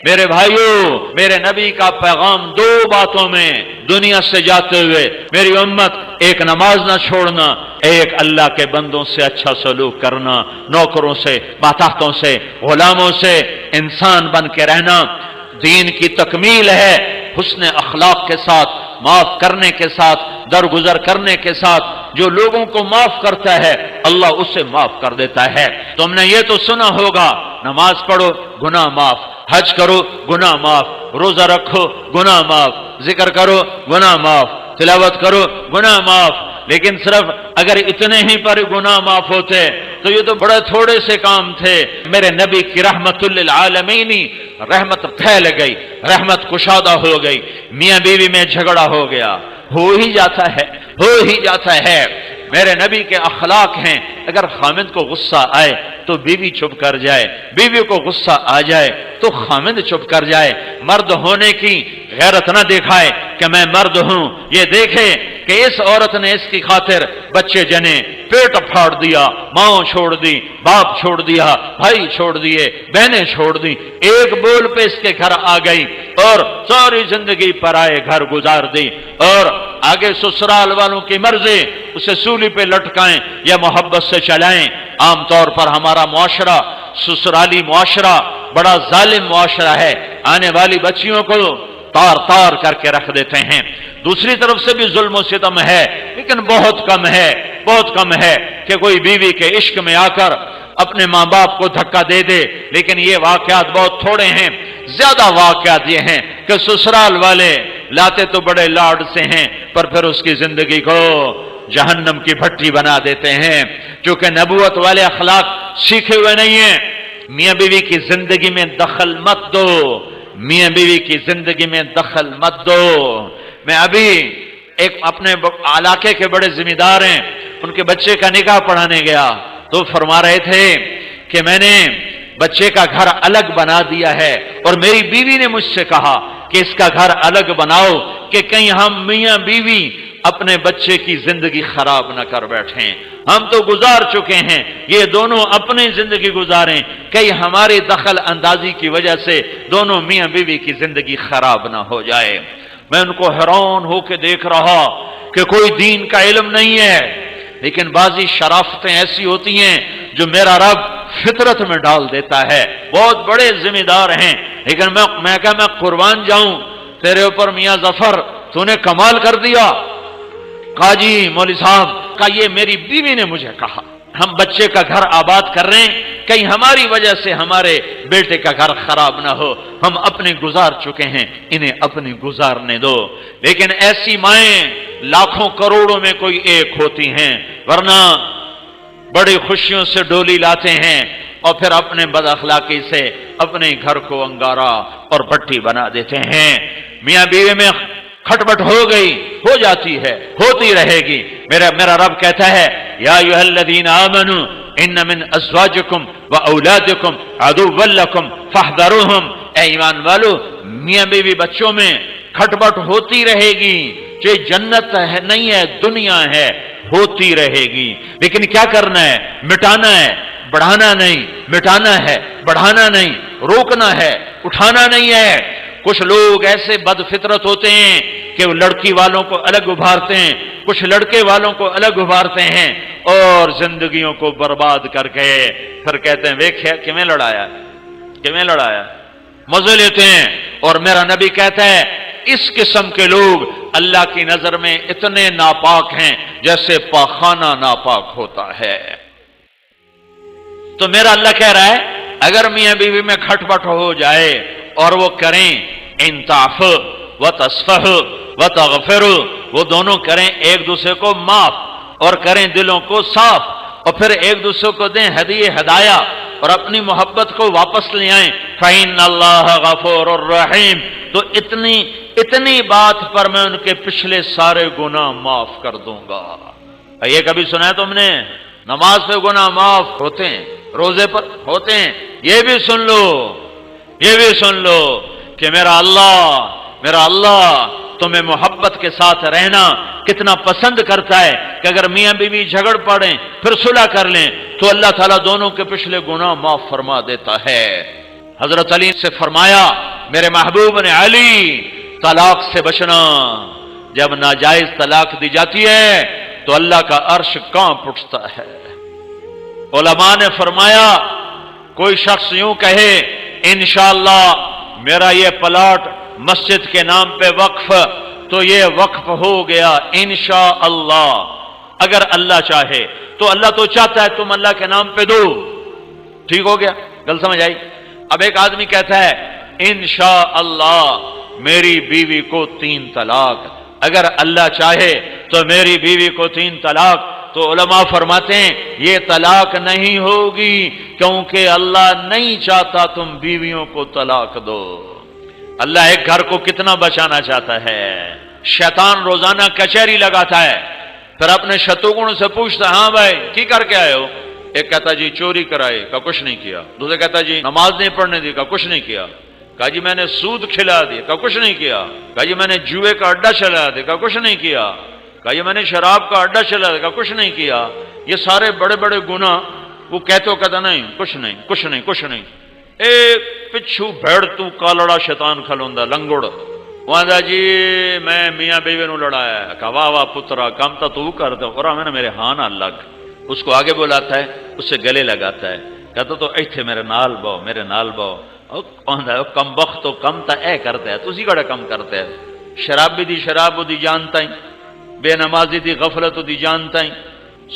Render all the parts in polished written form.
میرے بھائیوں، میرے نبی کا پیغام دو باتوں میں دنیا سے جاتے ہوئے میری امت، ایک نماز نہ چھوڑنا، ایک اللہ کے بندوں سے اچھا سلوک کرنا، نوکروں سے، ماتحتوں سے، غلاموں سے انسان بن کے رہنا۔ دین کی تکمیل ہے حسن اخلاق کے ساتھ، معاف کرنے کے ساتھ، درگزر کرنے کے ساتھ۔ جو لوگوں کو معاف کرتا ہے اللہ اسے معاف کر دیتا ہے۔ تم نے یہ تو سنا ہوگا، نماز پڑھو گناہ معاف، حج کرو گناہ معاف، روزہ رکھو گناہ معاف، ذکر کرو گناہ معاف، تلاوت کرو گناہ معاف۔ لیکن صرف اگر اتنے ہی پر گناہ معاف ہوتے تو یہ تو بڑے تھوڑے سے کام تھے۔ میرے نبی کی رحمت للعالمین، رحمت پھیل گئی، رحمت کشادہ ہو گئی، میاں بیوی میں جھگڑا ہو گیا، ہو ہی جاتا ہے، ہو ہی جاتا ہے۔ میرے نبی کے اخلاق ہیں، اگر خامد کو غصہ آئے تو بیوی چپ کر جائے، بیوی کو غصہ آ جائے تو خامد چپ کر جائے۔ مرد ہونے کی غیرت نہ دکھائے کہ میں مرد ہوں، یہ دیکھے کہ اس عورت نے اس کی خاطر بچے جنے، پیٹ پھاڑ دیا، ماں چھوڑ دی، باپ چھوڑ دیا، بھائی چھوڑ دیے، بہنیں چھوڑ دی، ایک بول پہ اس کے گھر آ گئی اور ساری زندگی پرائے گھر گزار دی، اور آگے سسرال والوں کی مرضی اسے سولی پہ لٹکائیں یا محبت سے چلائیں۔ عام طور پر ہمارا معاشرہ، سسرالی معاشرہ بڑا ظالم معاشرہ ہے، آنے والی بچیوں کو تار تار کر کے رکھ دیتے ہیں۔ دوسری طرف سے بھی ظلم و ستم ہے، لیکن بہت کم ہے، بہت کم ہے کہ کوئی بیوی کے عشق میں آ کر اپنے ماں باپ کو دھکا دے دے، لیکن یہ واقعات بہت تھوڑے ہیں۔ زیادہ واقعات یہ ہیں کہ سسرال والے لاتے تو بڑے لاڈ سے ہیں پر پھر اس کی زندگی کو جہنم کی بھٹی بنا دیتے ہیں، چونکہ نبوت والے اخلاق سیکھے ہوئے نہیں ہیں۔ میاں بیوی کی زندگی میں دخل مت دو، میاں بیوی کی زندگی میں دخل مت دو۔ میں ابھی ایک اپنے علاقے کے بڑے ذمہ دار ہیں، ان کے بچے کا نکاح پڑھانے گیا تو فرما رہے تھے کہ میں نے بچے کا گھر الگ بنا دیا ہے، اور میری بیوی نے مجھ سے کہا کہ اس کا گھر الگ بناؤ کہ کہیں ہم میاں بیوی اپنے بچے کی زندگی خراب نہ کر بیٹھیں۔ ہم تو گزار چکے ہیں، یہ دونوں اپنی زندگی گزاریں، کہیں ہماری دخل اندازی کی وجہ سے دونوں میاں بیوی کی زندگی خراب نہ ہو جائے۔ میں ان کو حیران ہو کے دیکھ رہا کہ کوئی دین کا علم نہیں ہے، لیکن بعضی شرافتیں ایسی ہوتی ہیں جو میرا رب فطرت میں ڈال دیتا ہے۔ بہت بڑے ذمہ دار ہیں، لیکن میں قربان جاؤں تیرے اوپر میاں ظفر، تو نے کمال کر دیا۔ قاضی مولوی صاحب کا یہ میری بیوی نے مجھے کہا، ہم بچے کا گھر آباد کر رہے ہیں، کہیں ہماری وجہ سے ہمارے بیٹے کا گھر خراب نہ ہو، ہم اپنے گزار چکے ہیں، انہیں اپنی گزارنے دو۔ لیکن ایسی مائیں لاکھوں کروڑوں میں کوئی ایک ہوتی ہیں، ورنہ بڑی خوشیوں سے ڈولی لاتے ہیں اور پھر اپنے بد اخلاقی سے اپنے گھر کو انگارا اور بھٹی بنا دیتے ہیں۔ میاں بیوی میں کھٹپٹ ہو گئی، ہو جاتی ہے، ہوتی رہے گی۔ میرا رب کہتا ہے یا ایھا الذین آمنوا ان من ازواجکم واولادکم عدوا لکم فاحذروہم، اے ایمان والو میاں بیوی بچوں میں کھٹپٹ ہوتی رہے گی، یہ جنت ہے نہیں ہے، دنیا ہے، ہوتی رہے گی۔ لیکن کیا کرنا ہے؟ مٹانا ہے، بڑھانا نہیں، مٹانا ہے، بڑھانا نہیں، روکنا ہے، اٹھانا نہیں ہے۔ کچھ لوگ ایسے بد فطرت ہوتے ہیں کہ وہ لڑکی والوں کو الگ ابھارتے ہیں، کچھ لڑکے والوں کو الگ ابھارتے ہیں اور زندگیوں کو برباد کر کے پھر کہتے ہیں ویکھیا کیویں لڑایا، کیویں لڑایا، مزے لیتے ہیں۔ اور میرا نبی کہتا ہے اس قسم کے لوگ اللہ کی نظر میں اتنے ناپاک ہیں جیسے پاخانہ ناپاک ہوتا ہے۔ تو میرا اللہ کہہ رہا ہے اگر میاں بیوی میں کھٹپٹ ہو جائے اور وہ کریں انصاف و تصفح و تغفر، وہ دونوں کریں ایک دوسرے کو معاف اور کریں دلوں کو صاف، اور پھر ایک دوسرے کو دیں ہدیہ ہدایہ اور اپنی محبت کو واپس لے آئیں، فَإِنَّ اللَّهَ غَفُورٌ رَحِيمٌ، تو اتنی بات پر میں ان کے پچھلے سارے گناہ معاف کر دوں گا۔ یہ کبھی سنا ہے تم نے؟ نماز پہ گناہ معاف ہوتے ہیں، روزے پر ہوتے ہیں۔ یہ بھی سن لو، یہ بھی سن لو کہ میرا اللہ تمہیں محبت کے ساتھ رہنا کتنا پسند کرتا ہے کہ اگر میاں بیوی جھگڑ پڑیں پھر صلح کر لیں تو اللہ تعالیٰ دونوں کے پچھلے گناہ معاف فرما دیتا ہے۔ حضرت علی سے فرمایا میرے محبوب نے علی طلاق سے بچنا، جب ناجائز طلاق دی جاتی ہے تو اللہ کا عرش کانپ اٹھتا ہے۔ علماء نے فرمایا کوئی شخص یوں کہے انشاءاللہ میرا یہ پلاٹ مسجد کے نام پہ وقف، تو یہ وقف ہو گیا انشاءاللہ، اگر اللہ چاہے تو۔ اللہ تو چاہتا ہے تم اللہ کے نام پہ دو، ٹھیک ہو گیا، گل سمجھ آئی؟ اب ایک آدمی کہتا ہے انشاءاللہ میری بیوی کو 3 طلاق، اگر اللہ چاہے تو میری بیوی کو 3 طلاق، تو علماء فرماتے ہیں یہ طلاق نہیں ہوگی، کیونکہ اللہ نہیں چاہتا تم بیویوں کو طلاق دو۔ اللہ ایک گھر کو کتنا بچانا چاہتا ہے۔ شیطان روزانہ کچہری لگاتا ہے، پھر اپنے شتروگن سے پوچھتا ہے ہاں بھائی کی کر کے آئے ہو؟ ایک کہتا جی چوری کرائی، کا کچھ نہیں کیا۔ دوسرا کہتا جی نماز نہیں پڑھنے دی، کا کچھ نہیں کیا۔ کہا جی میں نے سود کھلا دی، کا کچھ نہیں کیا۔ کہا جی میں نے جوئے کا اڈا چلا دیا، کا کچھ نہیں کیا۔ کہا جی میں نے شراب کا اڈا چلا دیا، کا کچھ نہیں کیا۔ یہ سارے بڑے بڑے گناہ وہ کہتا نہیں کچھ نہیں کچھ نہیں کچھ نہیں۔ ایک پچھو بھیڑ تو کالڑا شیطان کھلوندا لنگڑ، وہاں جی میں میاں بیوی نو لڑایا ہے۔ کہا واہ واہ پترا کام تو کر دے، اور میں نے میرے ہاں نہ لگ۔ اس کو آگے بلاتا ہے، اس سے گلے لگاتا ہے، کہتا تو ایتھے میرے نال باؤ، میرے نال باؤ۔ کم وقت تو کم تا اے کرتا ہے، تسی کڑا کم کرتا ہے۔ شرابی دی شراب دی جانتا ہی، بے نمازی دی غفلت دی جانتا ہی،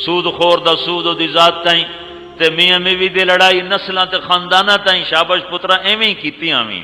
سود خور دا سود دی ذات تائیں، تے میاں بیوی دی لڑائی نسلاں تے خانداناں تائیں۔ شاباش پترا ایویں کیتی آویں۔